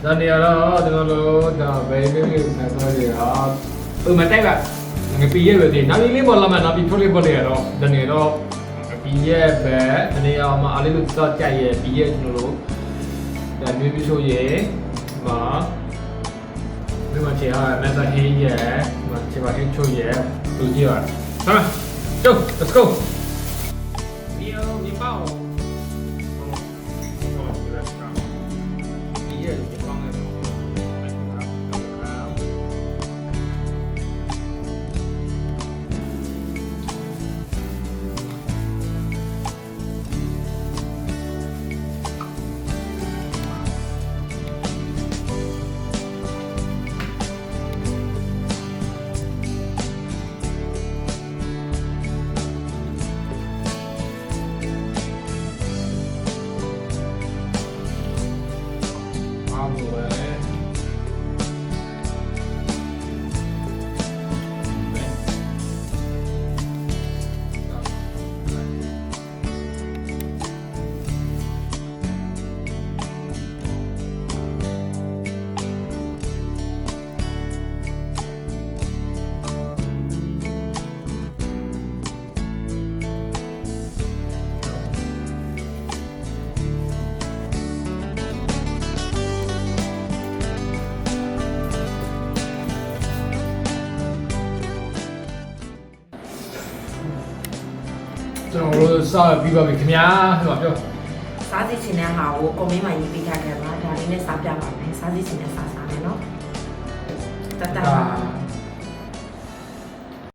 ဒါနေရာတော့ကျွန်တော်တို့ဒါဘယ်လိုလဲဆက်သွားရအောင်မတိုက်ပါငါပြည့်ရပဲနောက်လေးပေါ်လာမှနောက်ပြီးထုတ်လေးပေါ်လေတော့ဒါနေတော့ပြည့်ရပဲဒါနေရာမှာအားလေးလို့တော့ကြိုက်ရပြည့်ရကျွန်တော်တို့ဒါမျိုးပြီးဆိုရင်မှာဒီမှာချေဟာမက်ဆာဟင်းရမှာချေပါဟင်းချိုရလူကြီးရဟာကျုပ် let's go 你帮我。ကျွန်တော်တို့စားပြီးပါပြီခင်ဗျာဟိုပြောစားစီချင်တဲ့ဟာကိုကွန်မန့်မှာရေးပေးထားခဲ့ပါဒါလေးနဲ့စားပြပါမယ်စားစီချင်တဲ့စားမယ်နော်တတ